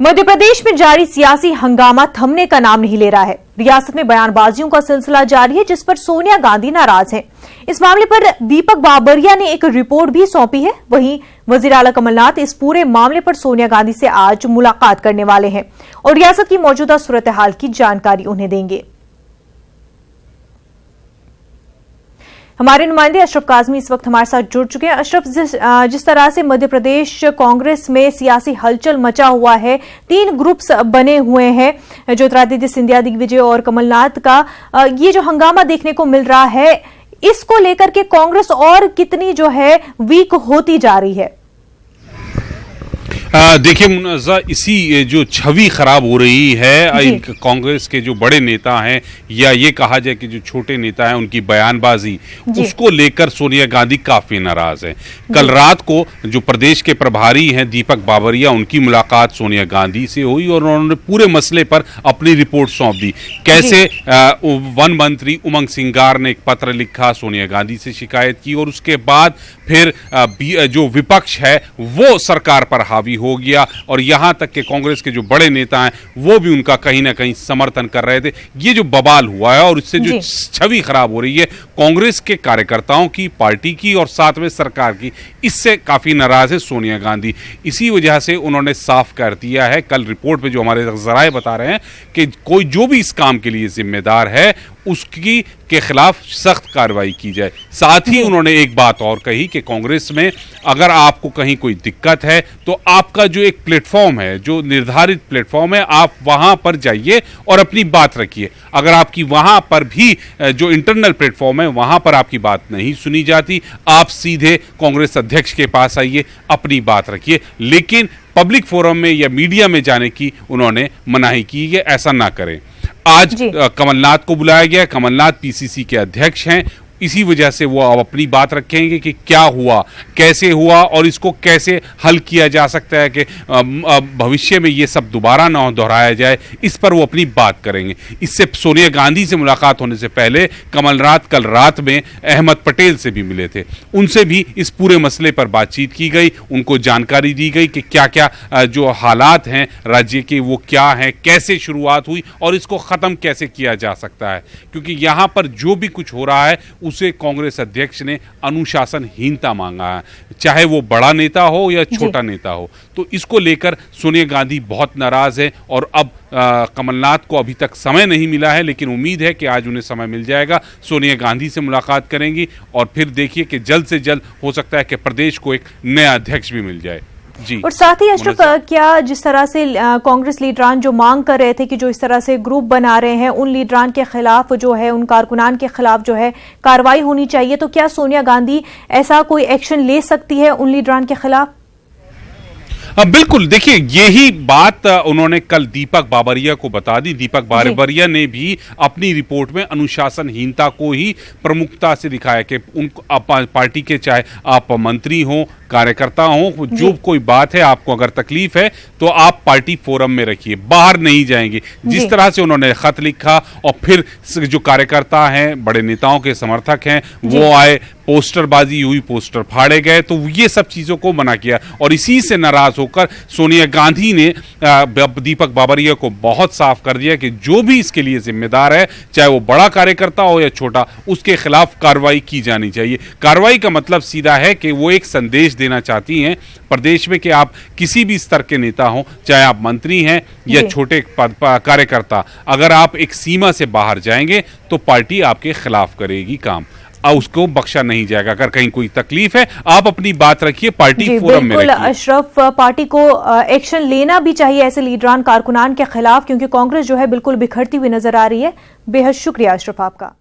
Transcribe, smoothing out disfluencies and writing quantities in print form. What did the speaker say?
मध्य प्रदेश में जारी सियासी हंगामा थमने का नाम नहीं ले रहा है। रियासत में बयानबाजियों का सिलसिला जारी है, जिस पर सोनिया गांधी नाराज हैं। इस मामले पर दीपक बाबरिया ने एक रिपोर्ट भी सौंपी है। वहीं वजीर आला कमलनाथ इस पूरे मामले पर सोनिया गांधी से आज मुलाकात करने वाले हैं और रियासत की मौजूदा सूरत हाल की जानकारी उन्हें देंगे। हमारे नुमाइंदे अशरफ काजमी इस वक्त हमारे साथ जुड़ चुके हैं। अशरफ, जिस तरह से मध्य प्रदेश कांग्रेस में सियासी हलचल मचा हुआ है, 3 ग्रुप्स बने हुए हैं, ज्योतिरादित्य सिंधिया, दिग्विजय और कमलनाथ का, ये जो हंगामा देखने को मिल रहा है, इसको लेकर के कांग्रेस और कितनी जो है वीक होती जा रही है? देखिए मुन्नज़ा, इसी जो छवि खराब हो रही है कांग्रेस के जो बड़े नेता हैं, या ये कहा जाए कि जो छोटे नेता हैं, उनकी बयानबाजी, उसको लेकर सोनिया गांधी काफी नाराज हैं। कल रात को जो प्रदेश के प्रभारी हैं दीपक बाबरिया, उनकी मुलाकात सोनिया गांधी से हुई और उन्होंने पूरे मसले पर अपनी रिपोर्ट सौंप दी। कैसे वन मंत्री उमंग सिंगार ने एक पत्र लिखा, सोनिया गांधी से शिकायत की और उसके बाद फिर जो विपक्ष है वो सरकार पर हावी हो गया और यहां तक कि कांग्रेस के जो बड़े नेता हैं वो भी उनका कहीं ना कहीं समर्थन कर रहे थे। ये जो बवाल हुआ है और इससे जो छवि खराब हो रही है कांग्रेस के कार्यकर्ताओं की, पार्टी की और साथ में सरकार की, इससे काफी नाराज है सोनिया गांधी। इसी वजह से उन्होंने साफ कर दिया है, कल रिपोर्ट में जो हमारे जराए बता रहे हैं कि कोई जो भी इस काम के लिए जिम्मेदार है उसकी के खिलाफ सख्त कार्रवाई की जाए। साथ ही उन्होंने एक बात और कही कि कांग्रेस में अगर आपको कहीं कोई दिक्कत है तो आपका जो एक प्लेटफॉर्म है, जो निर्धारित प्लेटफॉर्म है, आप वहां पर जाइए और अपनी बात रखिए। अगर आपकी वहां पर भी जो इंटरनल प्लेटफॉर्म है वहां पर आपकी बात नहीं सुनी जाती, आप सीधे कांग्रेस अध्यक्ष के पास आइए, अपनी बात रखिए, लेकिन पब्लिक फोरम में या मीडिया में जाने की उन्होंने मनाही की है, ऐसा ना करें। आज कमलनाथ को बुलाया गया। कमलनाथ पीसीसी के अध्यक्ष हैं, इसी वजह से वो अब अपनी बात रखेंगे कि क्या हुआ, कैसे हुआ और इसको कैसे हल किया जा सकता है कि भविष्य में ये सब दोबारा ना दोहराया जाए, इस पर वो अपनी बात करेंगे। इससे सोनिया गांधी से मुलाकात होने से पहले कमलनाथ कल रात में अहमद पटेल से भी मिले थे, उनसे भी इस पूरे मसले पर बातचीत की गई, उनको जानकारी दी गई कि क्या क्या जो हालात हैं राज्य के वो क्या हैं, कैसे शुरुआत हुई और इसको ख़त्म कैसे किया जा सकता है। क्योंकि यहाँ पर जो भी कुछ हो रहा है उसे कांग्रेस अध्यक्ष ने अनुशासनहीनता मांगा है, चाहे वो बड़ा नेता हो या छोटा नेता हो। तो इसको लेकर सोनिया गांधी बहुत नाराज है और अब कमलनाथ को अभी तक समय नहीं मिला है, लेकिन उम्मीद है कि आज उन्हें समय मिल जाएगा। सोनिया गांधी से मुलाकात करेंगी और फिर देखिए कि जल्द से जल्द हो सकता है कि प्रदेश को एक नया अध्यक्ष भी मिल जाए। जी। और साथ ही अशरफ, क्या जिस तरह से कांग्रेस लीडरान जो मांग कर रहे थे कि जो इस तरह से ग्रुप बना रहे हैं उन लीडरान के खिलाफ जो है, उन कारकुनान के खिलाफ जो है कार्रवाई होनी चाहिए, तो क्या सोनिया गांधी ऐसा कोई एक्शन ले सकती है उन लीडरान के खिलाफ? बिल्कुल, देखिए यही बात उन्होंने कल दीपक बाबरिया को बता दी। दीपक बाबरिया ने भी अपनी रिपोर्ट में अनुशासनहीनता को ही प्रमुखता से दिखाया कि उनको पार्टी के, चाहे आप मंत्री हो, कार्यकर्ता हो, जो कोई बात है, आपको अगर तकलीफ है तो आप पार्टी फोरम में रखिए, बाहर नहीं जाएंगे। जिस तरह से उन्होंने खत लिखा और फिर जो कार्यकर्ता हैं, बड़े नेताओं के समर्थक हैं, वो आए, पोस्टरबाजी हुई, पोस्टर फाड़े गए, तो ये सब चीजों को मना किया और इसी से नाराज होकर सोनिया गांधी ने दीपक बाबरिया को बहुत साफ कर दिया कि जो भी इसके लिए जिम्मेदार है, चाहे वो बड़ा कार्यकर्ता हो या छोटा, उसके खिलाफ कार्रवाई की जानी चाहिए। कार्रवाई का मतलब सीधा है कि वो एक संदेश देना चाहती हैं प्रदेश में कि आप किसी भी स्तर के नेता हो, चाहे आप मंत्री हैं या छोटे कार्यकर्ता, अगर आप एक सीमा से बाहर जाएंगे तो पार्टी आपके खिलाफ करेगी काम, उसको बख्शा नहीं जाएगा। अगर कहीं कोई तकलीफ है आप अपनी बात रखिए, पार्टी फोरम में रखिए। अशरफ, पार्टी को एक्शन लेना भी चाहिए ऐसे लीडरान कारकुनान के खिलाफ, क्योंकि कांग्रेस जो है बिल्कुल बिखरती हुई नजर आ रही है। बेहद शुक्रिया अशरफ आपका।